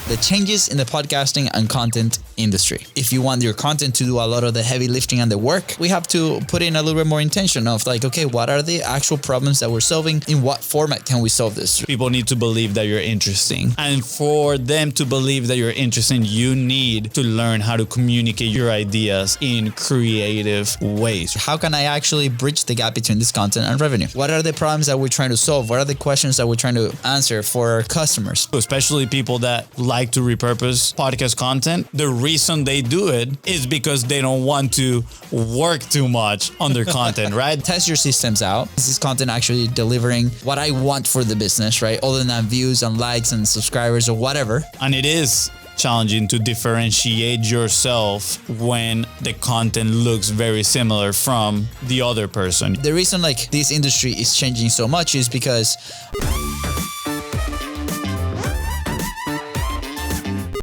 the changes in the podcasting and content industry. If you want your content to do a lot of the heavy lifting and the work, we have to put in a little bit more intention of like, okay, what are the actual problems that we're solving? In what format can we solve this? People need to believe that you're interesting. And for them to believe that you're interesting, you need to learn how to communicate your ideas in creative ways. How can I actually bridge the gap between this content and revenue? What are the problems that we're trying to solve? What are the questions that we're trying to answer for our customers? Especially people that like to repurpose podcast content. The reason they do it is because they don't want to work too much on their content, right? Test your systems out. Is this content actually delivering what I want for the business, right? Other than views and likes and subscribers or whatever. And it is challenging to differentiate yourself when the content looks very similar from the other person. The reason like this industry is changing so much is because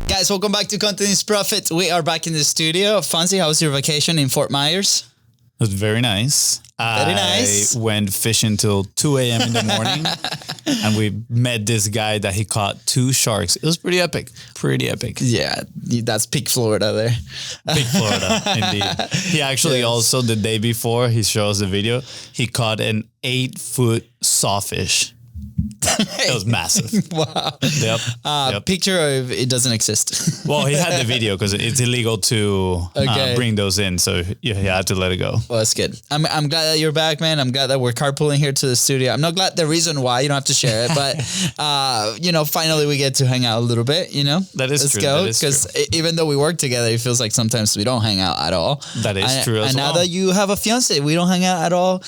guys, welcome back to Content is Profit. We are back in the studio. Fancy, how was your vacation in Fort Myers? It was very nice. Very nice. I went fishing till 2 a.m. in the morning and we met this guy that he caught 2 sharks. It was pretty epic. Pretty epic. Yeah, that's peak Florida there. Peak Florida, indeed. He actually also, the day before he showed us the video, he caught an 8-foot sawfish. It was massive. Wow. Yep. Picture of it doesn't exist. Well, he had the video because it's illegal to bring those in. So you had to let it go. Well, that's good. I'm glad that you're back, man. I'm glad that we're carpooling here to the studio. I'm not glad the reason why, you don't have to share it, but finally we get to hang out a little bit, That is true. Let's go. Because even though we work together, it feels like sometimes we don't hang out at all. That is true as well. And now that you have a fiance, we don't hang out at all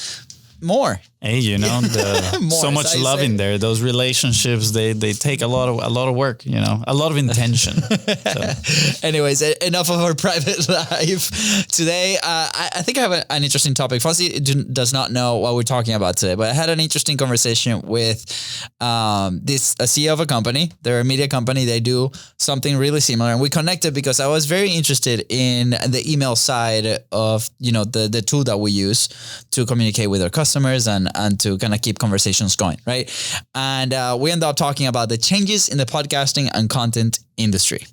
more. Hey, so much love in there. Those relationships, they take a lot of work, a lot of intention. So. Anyways, enough of our private life. Today, I think I have an interesting topic. Fonzie does not know what we're talking about today, but I had an interesting conversation with a CEO of a company. They're a media company. They do something really similar, and we connected because I was very interested in the email side of the tool that we use to communicate with our customers and to kind of keep conversations going, right? And we ended up talking about the changes in the podcasting and content industry.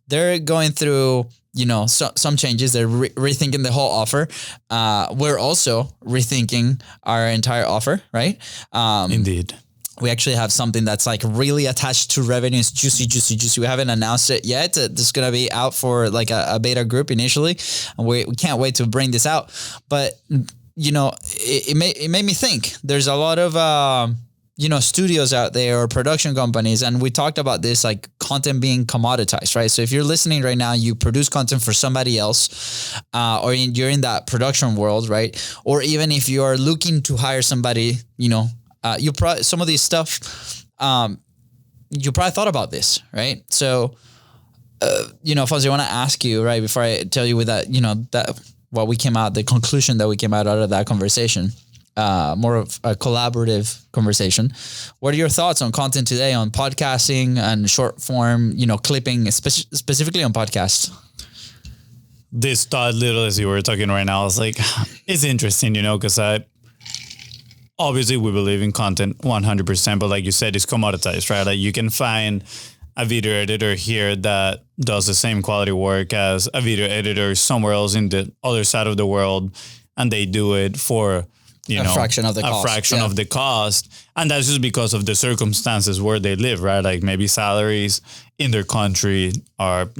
They're going through, some changes. They're rethinking the whole offer. We're also rethinking our entire offer, right? Indeed. We actually have something that's like really attached to revenue. It's juicy. We haven't announced it yet. This is going to be out for like a beta group initially. And we can't wait to bring this out. But it made me think. There's a lot of, studios out there or production companies. And we talked about this, like content being commoditized, right? So if you're listening right now, you produce content for somebody else, or you're in that production world, right? Or even if you are looking to hire somebody, you probably, some of these stuff, you probably thought about this, right? So, Fonzie, I want to ask you, right, before I tell you with that, what we came out, the conclusion that we came out of that conversation, more of a collaborative conversation. What are your thoughts on content today, on podcasting and short form, clipping, specifically on podcasts? This thought, literally, as you were talking right now, I was like, it's interesting, because obviously we believe in content 100%, but like you said, it's commoditized, right? Like you can find a video editor here that does the same quality work as a video editor somewhere else in the other side of the world, and they do it for a fraction of the cost. And that's just because of the circumstances where they live, right? Like maybe salaries in their country are,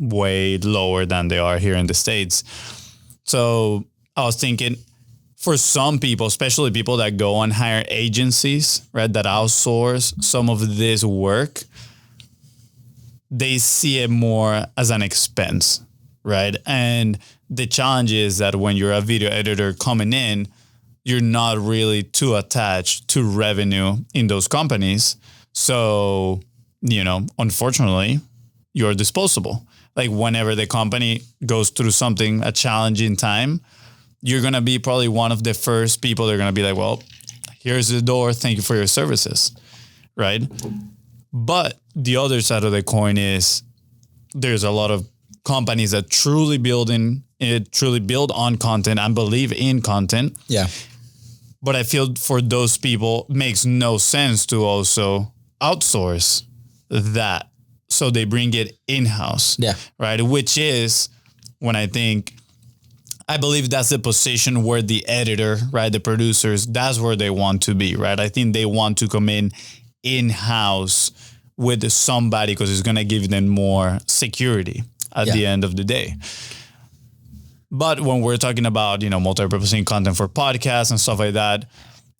way lower than they are here in the States. So I was thinking, for some people, especially people that go and hire agencies, right, that outsource some of this work, they see it more as an expense, right? And the challenge is that when you're a video editor coming in, you're not really too attached to revenue in those companies. So, unfortunately, you're disposable. Like whenever the company goes through a challenging time, you're going to be probably one of the first people they're going to be like, well, here's the door. Thank you for your services, right? But the other side of the coin is there's a lot of companies that truly build on content and believe in content. Yeah. But I feel for those people, it makes no sense to also outsource that so they bring it in-house. Yeah. Right. Which is when I believe that's the position where the editor, right, the producers, that's where they want to be, right? I think they want to come in-house with somebody because it's going to give them more security at the end of the day. But when we're talking about, multi-purposing content for podcasts and stuff like that,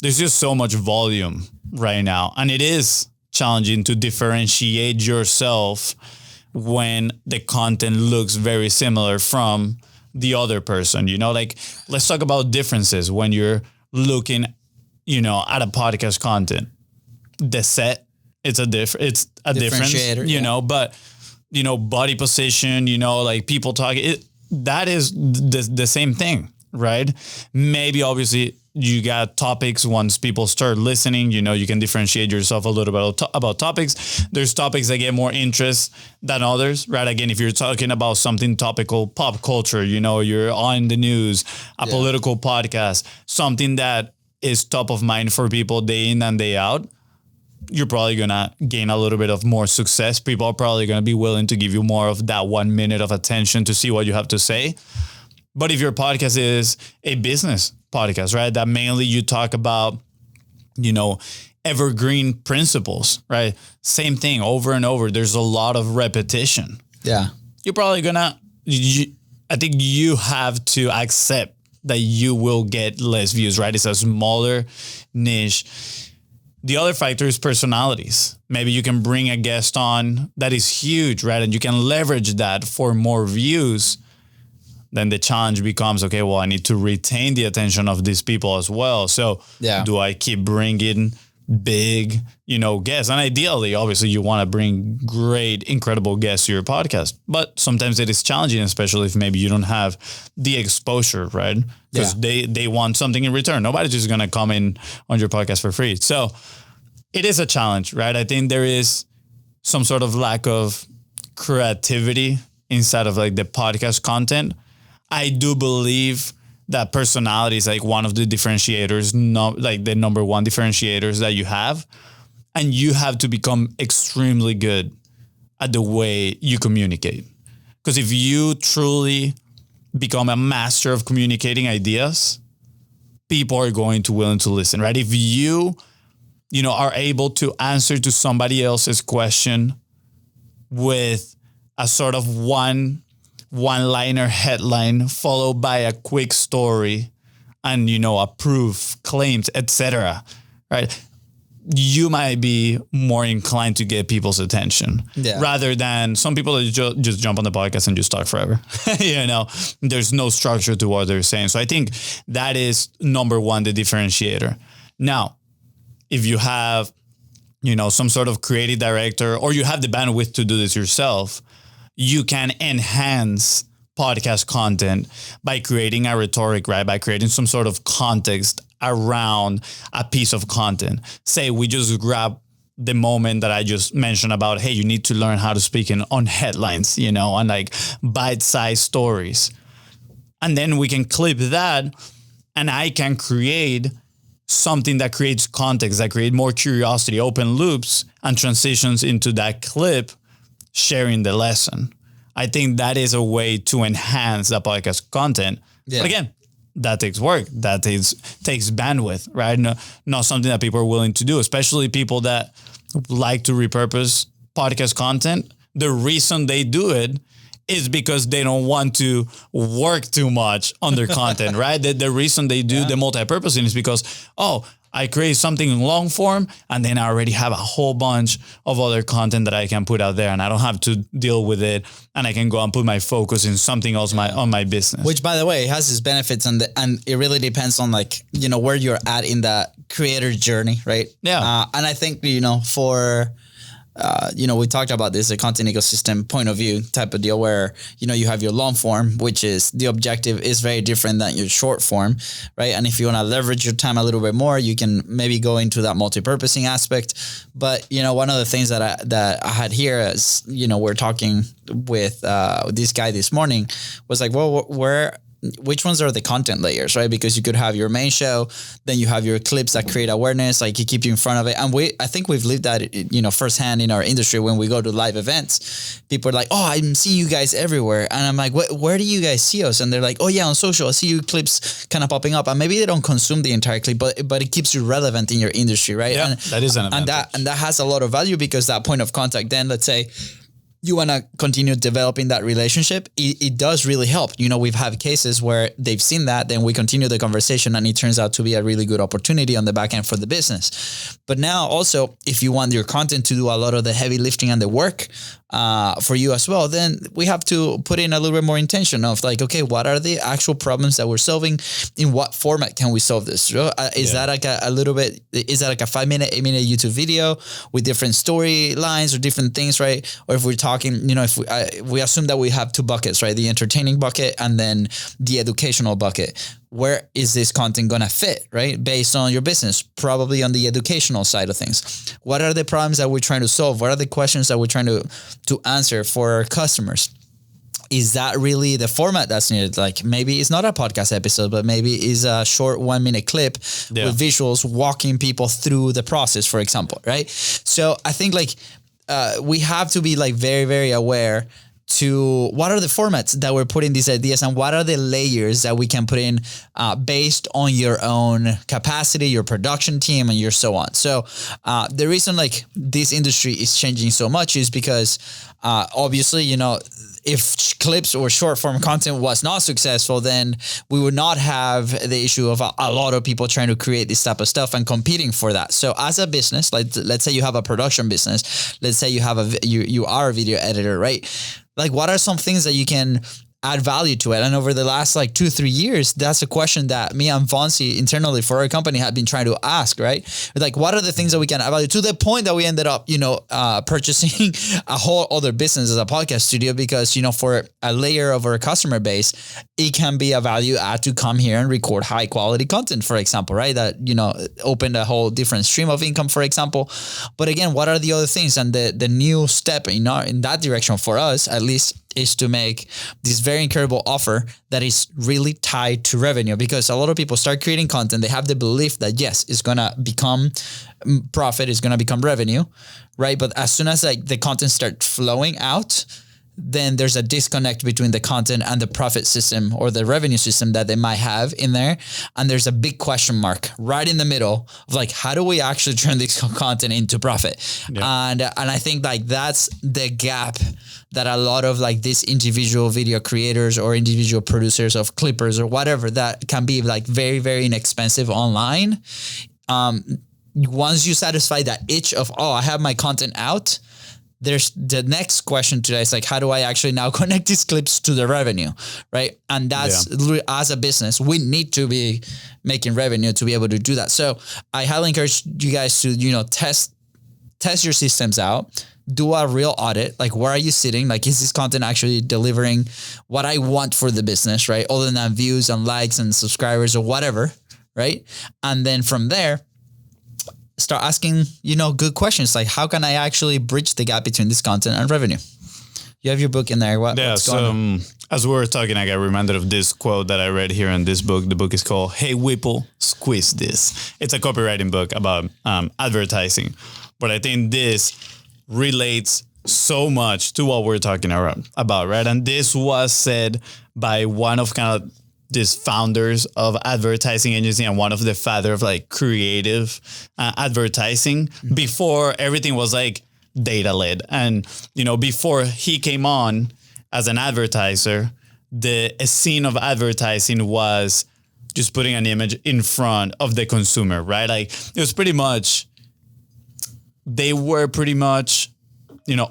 there's just so much volume right now. And it is challenging to differentiate yourself when the content looks very similar from the other person. Let's talk about differences when you're looking, at a podcast content. The set, it's a difference, but, body position, people talking, that is the same thing, right? Maybe obviously you got topics. Once people start listening, you can differentiate yourself a little bit about topics. There's topics that get more interest than others, right? Again, if you're talking about something topical, pop culture, you're on the news, a political podcast, something that is top of mind for people day in and day out, you're probably going to gain a little bit of more success. People are probably going to be willing to give you more of that 1 minute of attention to see what you have to say. But if your podcast is a business podcast, right, that mainly you talk about, evergreen principles, right? Same thing over and over. There's a lot of repetition. Yeah. You're probably I think you have to accept that you will get less views, right? It's a smaller niche. The other factor is personalities. Maybe you can bring a guest on that is huge, right? And you can leverage that for more views. Then the challenge becomes, okay, well, I need to retain the attention of these people as well. So do I keep bringing big, guests? And ideally, obviously, you want to bring great, incredible guests to your podcast. But sometimes it is challenging, especially if maybe you don't have the exposure, right? Because they want something in return. Nobody's just going to come in on your podcast for free. So it is a challenge, right? I think there is some sort of lack of creativity inside of like the podcast content. I do believe that personality is like one of the differentiators, like the number one differentiators that you have. And you have to become extremely good at the way you communicate. Because if you truly become a master of communicating ideas, people are going to willing to listen, right? If you, are able to answer to somebody else's question with a sort of one-liner headline followed by a quick story and, a proof, claims, etc., right? You might be more inclined to get people's attention rather than some people that just jump on the podcast and just talk forever. There's no structure to what they're saying. So I think that is number one, the differentiator. Now, if you have, some sort of creative director or you have the bandwidth to do this yourself, you can enhance podcast content by creating a rhetoric, right? By creating some sort of context around a piece of content. Say we just grab the moment that I just mentioned about, hey, you need to learn how to speak on headlines, and like bite-sized stories. And then we can clip that and I can create something that creates context, that create more curiosity, open loops and transitions into that clip, sharing the lesson. I think that is a way to enhance the podcast content. Yeah. But again, that takes work. That takes bandwidth, right? Not something that people are willing to do, especially people that like to repurpose podcast content. The reason they do it is because they don't want to work too much on their content, right? The reason they do the multi-purposing is because, I create something in long form and then I already have a whole bunch of other content that I can put out there and I don't have to deal with it and I can go and put my focus in something else on my business. Which, by the way, has its benefits and it really depends on where you're at in that creator journey, right? Yeah. And I think, for... we talked about this, a content ecosystem point of view type of deal where, you have your long form, which is the objective is very different than your short form, right? And if you want to leverage your time a little bit more, you can maybe go into that multi-purposing aspect. But, one of the things that I had here is, we're talking with this guy this morning was like, well, where which ones are the content layers, right? Because you could have your main show, then you have your clips that create awareness, like you keep you in front of it. And I think we've lived that, firsthand in our industry when we go to live events. People are like, oh, I'm seeing you guys everywhere. And I'm like, where do you guys see us? And they're like, oh yeah, on social, I see your clips kind of popping up. And maybe they don't consume the entire clip, but it keeps you relevant in your industry, right? Yeah, and that is an advantage. And that has a lot of value, because that point of contact, then let's say you want to continue developing that relationship, it does really help. We've had cases where they've seen that, then we continue the conversation, and it turns out to be a really good opportunity on the back end for the business. But now also, if you want your content to do a lot of the heavy lifting and the work for you as well, then we have to put in a little bit more intention of like, okay, what are the actual problems that we're solving? In what format can we solve this? Is that like is that like a 5-minute, 8-minute YouTube video with different storylines or different things, right? Or if we're talking, if we assume that we have 2 buckets, right? The entertaining bucket and then the educational bucket. Where is this content going to fit, right? Based on your business, probably on the educational side of things. What are the problems that we're trying to solve? What are the questions that we're trying to answer for our customers? Is that really the format that's needed? Like maybe it's not a podcast episode, but maybe it's a short 1-minute clip with visuals walking people through the process, for example, right? So I think like we have to be like very, very aware to what are the formats that we're putting these ideas, and what are the layers that we can put in based on your own capacity, your production team, and your so on. So the reason like this industry is changing so much is because obviously, if clips or short form content was not successful, then we would not have the issue of a lot of people trying to create this type of stuff and competing for that. So as a business, like let's say you have a production business, let's say you have you are a video editor, right? Like what are some things that you can add value to it? And over the last like 2-3 years, that's a question that me and Fonzie internally for our company have been trying to ask, right? Like, what are the things that we can add value to the point that we ended up, purchasing a whole other business as a podcast studio, because, for a layer of our customer base, it can be a value add to come here and record high quality content, for example, right? That, opened a whole different stream of income, for example. But again, what are the other things? And the new step in that direction for us, at least, is to make this very incredible offer that is really tied to revenue, because a lot of people start creating content. They have the belief that yes, it's going to become profit, it's going to become revenue, right? But as soon as like the content starts flowing out, then there's a disconnect between the content and the profit system or the revenue system that they might have in there. And there's a big question mark right in the middle of like, how do we actually turn this content into profit? Yeah. And I think like that's the gap that a lot of like these individual video creators or individual producers of clippers or whatever that can be like very, very inexpensive online. Once you satisfy that itch of, oh, I have my content out, there's the next question today is like, how do I actually now connect these clips to the revenue, right? And that's as a business, we need to be making revenue to be able to do that. So I highly encourage you guys to, test your systems out, do a real audit. Like, where are you sitting? Like, is this content actually delivering what I want for the business, right? Other than views and likes and subscribers or whatever, right? And then from there, start asking, good questions. Like, how can I actually bridge the gap between this content and revenue? You have your book in there. What's going on? As we were talking, I got reminded of this quote that I read here in this book. The book is called "Hey Whipple, Squeeze This." It's a copywriting book about advertising. But I think this relates so much to what we're talking about, right? And this was said by one of kind of these founders of advertising agency and one of the father of like creative advertising before everything was like data led. And, before he came on as an advertiser, the scene of advertising was just putting an image in front of the consumer, right? Like it was pretty much, they were pretty much,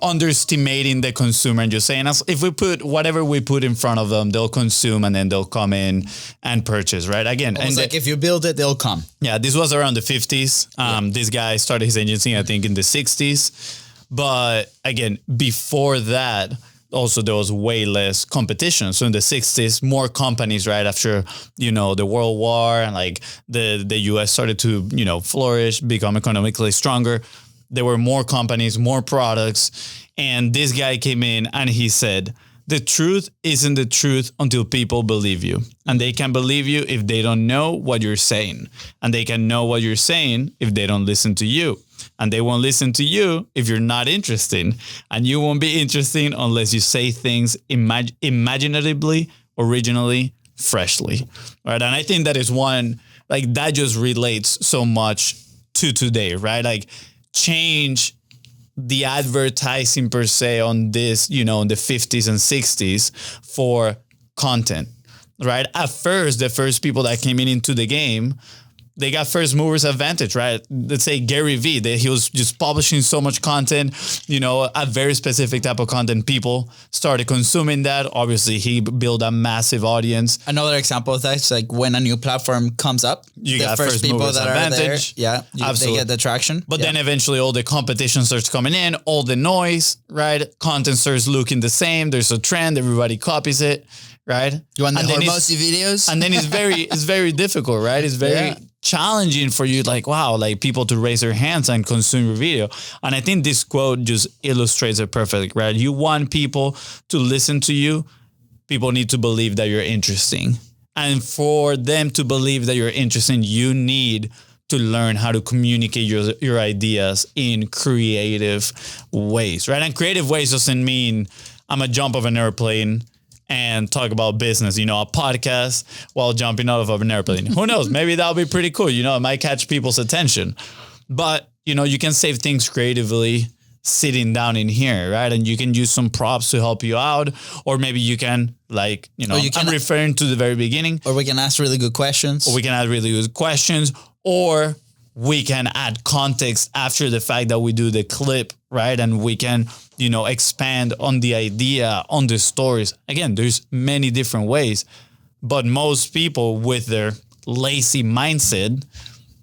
underestimating the consumer and just saying, if we put whatever we put in front of them, they'll consume and then they'll come in and purchase, right? Again, and like if you build it, they'll come. Yeah, this was around the 50s. This guy started his agency, I think, in the 60s. But again, before that, also there was way less competition. So in the 60s, more companies, right after, the World War and like the US started to, flourish, become economically stronger. There were more companies, more products. And this guy came in and he said the truth isn't the truth until people believe you. And they can believe you if they don't know what you're saying. And they can know what you're saying if they don't listen to you. And they won't listen to you if you're not interesting. And you won't be interesting unless you say things imaginatively, originally, freshly. Right. And I think that is one, like, that just relates so much to today, right? Like, change the advertising per se on this, in the 50s and 60s for content, right? At first, the first people that came into the game, they got first movers advantage, right? Let's say Gary Vee, he was just publishing so much content, a very specific type of content. People started consuming that. Obviously, he built a massive audience. Another example of that is like when a new platform comes up, you got first people that advantage. Are there, they get the traction. But then eventually all the competition starts coming in, all the noise, right? Content starts looking the same. There's a trend. Everybody copies it, right? You want the Hormozy videos? And then it's very difficult, right? It's very challenging for you, like, wow, like people to raise their hands and consume your video. And I think this quote just illustrates it perfectly, right? You want people to listen to you. People need to believe that you're interesting. And for them to believe that you're interesting, you need to learn how to communicate your ideas in creative ways, right? And creative ways doesn't mean I'm gonna jump off an airplane and talk about business, a podcast while jumping out of an airplane. Who knows? Maybe that'll be pretty cool. It might catch people's attention. But, you can save things creatively sitting down in here, right? And you can use some props to help you out. Or maybe you can, I'm referring to the very beginning. Or we can ask really good questions. Or we can add context after the fact that we do the clip, right? And we can, expand on the idea, on the stories. Again, there's many different ways, but most people with their lazy mindset,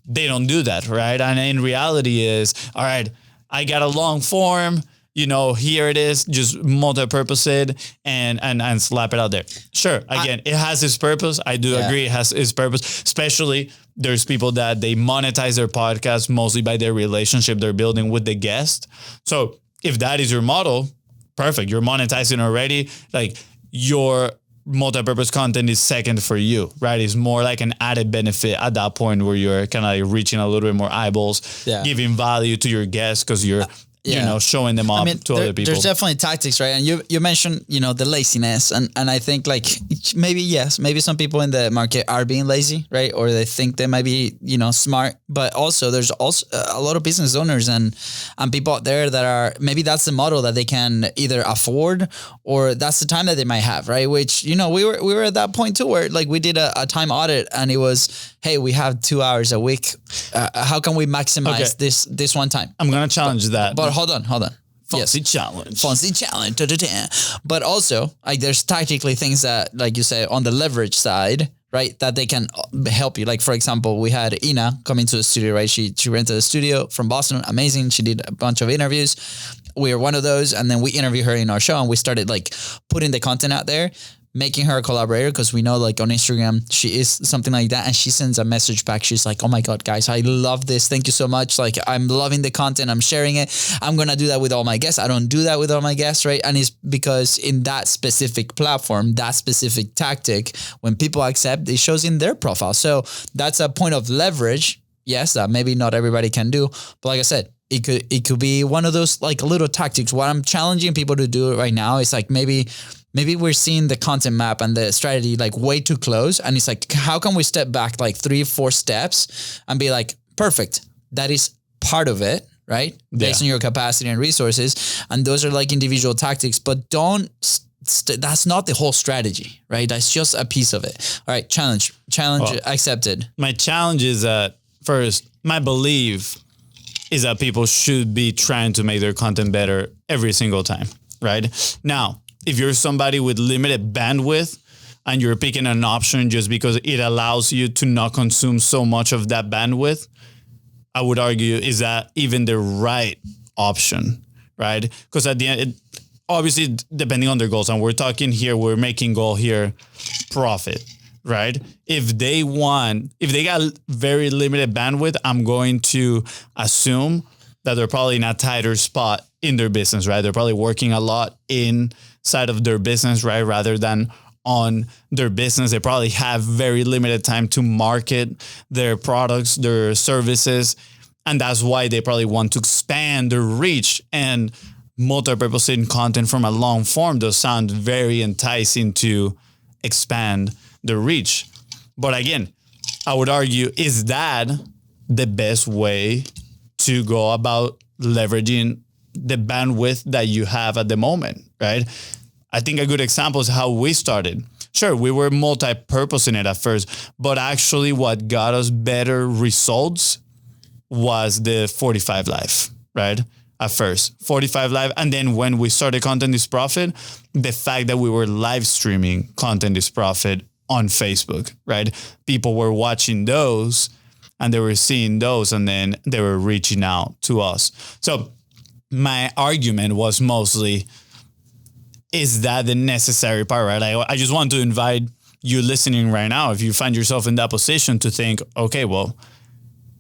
they don't do that, right? And in reality is, all right, I got a long form, here it is, just multi-purpose it and slap it out there. Sure. Again, it has its purpose. I do agree it has its purpose, especially there's people that they monetize their podcast mostly by their relationship they're building with the guest. So if that is your model, perfect. You're monetizing already. Like, your multi-purpose content is second for you, right? It's more like an added benefit at that point where you're kind of like reaching a little bit more eyeballs, giving value to your guests because you're showing them up to other people. There's definitely tactics, right? And you mentioned, the laziness. And I think maybe some people in the market are being lazy, right? Or they think they might be, smart. But also there's also a lot of business owners and people out there that are, maybe that's the model that they can either afford or that's the time that they might have, right? Which, we were at that point too, where like we did a time audit and it was, hey, we have 2 hours a week. How can we maximize this one time? I'm going to challenge that. But hold on. Fancy challenge. But also, like, there's tactically things that, like you say, on the leverage side, right, that they can help you. Like, for example, we had Ina come into the studio, right? She rented a studio from Boston. Amazing. She did a bunch of interviews. We were one of those. And then we interviewed her in our show and we started like putting the content out there, making her a collaborator because we know like on Instagram, she is something like that. And she sends a message back. She's like, oh my God, guys, I love this. Thank you so much. Like, I'm loving the content. I'm sharing it. I'm going to do that with all my guests. I don't do that with all my guests, right? And it's because in that specific platform, that specific tactic, when people accept, it shows in their profile. So that's a point of leverage. Yes, that maybe not everybody can do. But like I said, it could be one of those like little tactics. What I'm challenging people to do right now is like maybe we're seeing the content map and the strategy like way too close. And it's like, how can we step back like 3-4 steps and be like, perfect. That is part of it, right? Based on your capacity and resources. And those are like individual tactics, but that's not the whole strategy, right? That's just a piece of it. All right. Challenge accepted. My challenge is that first, my belief is that people should be trying to make their content better every single time, right? Now, if you're somebody with limited bandwidth and you're picking an option just because it allows you to not consume so much of that bandwidth, I would argue, is that even the right option, right? Because at the end, obviously, depending on their goals, and we're making goal here, profit, right? If they got very limited bandwidth, I'm going to assume that they're probably in a tighter spot in their business, right? They're probably working a lot inside of their business, right? Rather than on their business. They probably have very limited time to market their products, their services. And that's why they probably want to expand their reach, and multi-purposing content from a long form does sound very enticing to expand the reach. But again, I would argue, is that the best way to go about leveraging the bandwidth that you have at the moment, right? I think a good example is how we started. Sure, we were multi-purposing it at first, but actually what got us better results was the 45 Live, right? At first, 45 Live. And then when we started Content is Profit, the fact that we were live streaming Content is Profit on Facebook, right? People were watching those and they were seeing those, and then they were reaching out to us. So my argument was mostly, is that the necessary part, right? I just want to invite you listening right now, if you find yourself in that position, to think, okay, well,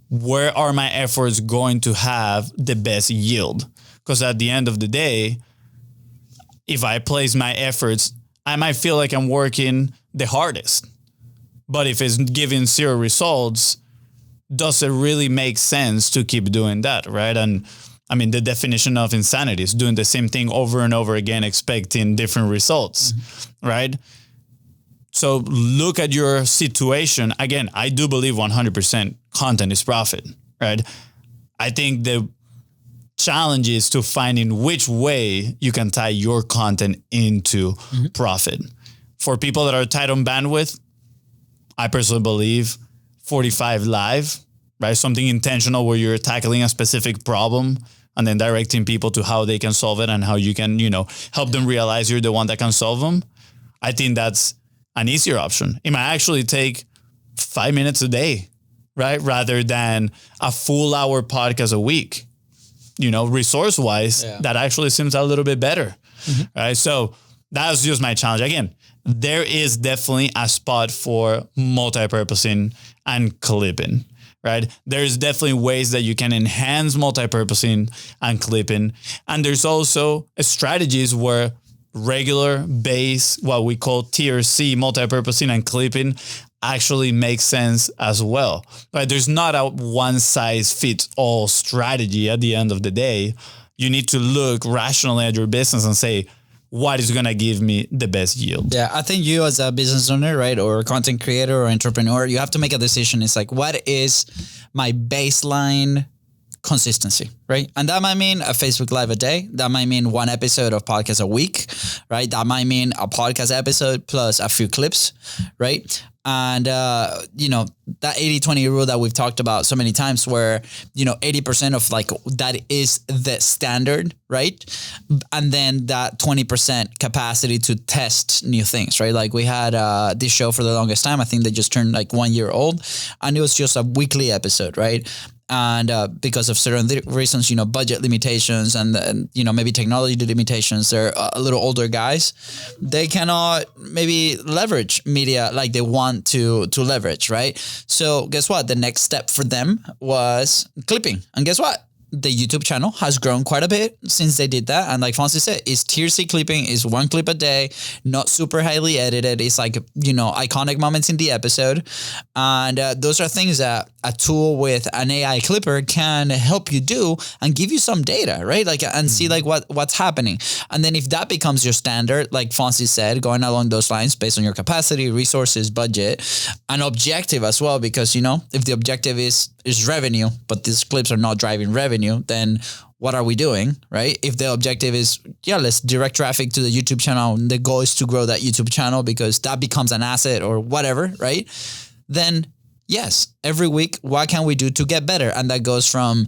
where are my efforts going to have the best yield? Because at the end of the day, if I place my efforts, I might feel like I'm working the hardest. But if it's giving zero results, does it really make sense to keep doing that, right? And I mean, the definition of insanity is doing the same thing over and over again, expecting different results, right? So look at your situation. Again, I do believe 100% content is profit, right? I think the challenge is to finding which way you can tie your content into profit. For people that are tight on bandwidth, I personally believe 45 Live, right? Something intentional where you're tackling a specific problem and then directing people to how they can solve it and how you can, help them realize you're the one that can solve them. I think that's an easier option. It might actually take 5 minutes a day, right? Rather than a full hour podcast a week, resource wise, that actually seems a little bit better, right? So that's just my challenge. Again, there is definitely a spot for multi-purposing and clipping, right? There's definitely ways that you can enhance multi-purposing and clipping. And there's also strategies where regular base, what we call tier C, multi-purposing and clipping, actually makes sense as well. Right? There's not a one size fits all strategy at the end of the day. You need to look rationally at your business and say, what is going to give me the best yield? Yeah, I think you as a business owner, right, or content creator or entrepreneur, you have to make a decision. It's like, what is my baseline consistency, right? And that might mean a Facebook Live a day. That might mean one episode of podcast a week, right? That might mean a podcast episode plus a few clips, right? And, that 80-20 rule that we've talked about so many times where, 80% of that is the standard, right? And then that 20% capacity to test new things, right? Like we had this show for the longest time. I think they just turned 1 year old and it was just a weekly episode, right? And because of certain reasons, budget limitations and maybe technology limitations, they're a little older guys. They cannot maybe leverage media like they want to leverage, right? So guess what? The next step for them was clipping. And guess what? The YouTube channel has grown quite a bit since they did that. And like Francis said, it's tier C clipping, is one clip a day, not super highly edited. It's iconic moments in the episode. And those are things that a tool with an AI clipper can help you do and give you some data, right? And see what's happening. And then if that becomes your standard, like Francis said, going along those lines based on your capacity, resources, budget, and objective as well, because, if the objective is revenue, but these clips are not driving revenue, then what are we doing, right? If the objective is, let's direct traffic to the YouTube channel, and the goal is to grow that YouTube channel because that becomes an asset or whatever, right? Then yes, every week, what can we do to get better? And that goes from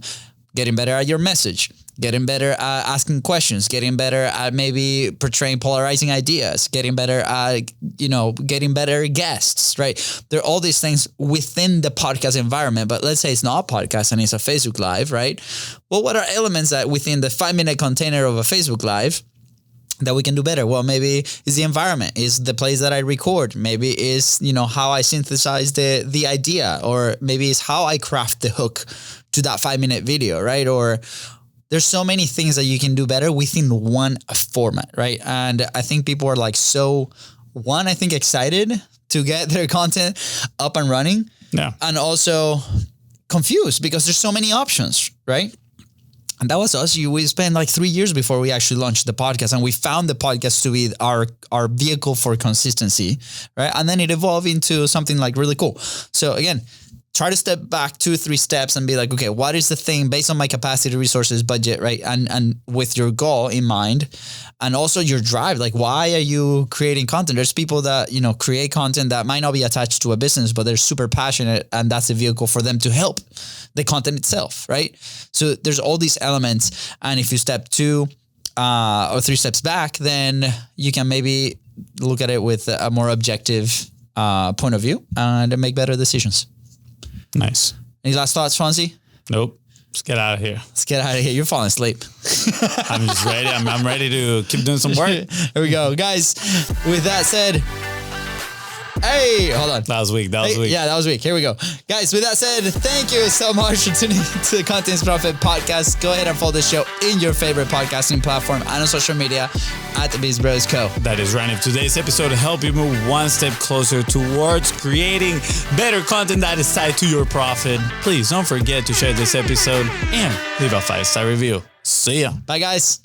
getting better at your message, getting better at asking questions, getting better at maybe portraying polarizing ideas, getting better at, getting better guests, right? There are all these things within the podcast environment, but let's say it's not a podcast and it's a Facebook Live, right? Well, what are elements that within the 5-minute container of a Facebook Live that we can do better? Well, maybe it's the environment, is the place that I record, maybe is, how I synthesize the idea, or maybe it's how I craft the hook to that 5-minute video, right? Or there's so many things that you can do better within one format, right? And I think people are like excited to get their content up and running, and also confused because there's so many options, right? And that was us. We spent like 3 years before we actually launched the podcast, and we found the podcast to be our vehicle for consistency, right? And then it evolved into something like really cool. So again, try to step back 2-3 steps and be like, okay, what is the thing based on my capacity, resources, budget, right? And with your goal in mind, and also your drive. Like, why are you creating content? There's people that, create content that might not be attached to a business, but they're super passionate, and that's a vehicle for them to help the content itself, right? So there's all these elements. And if you step 2 or 3 steps back, then you can maybe look at it with a more objective point of view and make better decisions. Nice. Any last thoughts, Fonzie? Nope. Let's get out of here. Let's get out of here. You're falling asleep. I'm just ready. I'm ready to keep doing some work. Here we go. Guys, with that said, hey, hold on. That was weak. Yeah, that was weak. Here we go. Guys, with that said, thank you so much for tuning to the Contents Profit Podcast. Go ahead and follow the show in your favorite podcasting platform and on social media at Biz Bros Co. That is right. If today's episode helped you move one step closer towards creating better content that is tied to your profit, please don't forget to share this episode and leave a 5-star review. See ya. Bye, guys.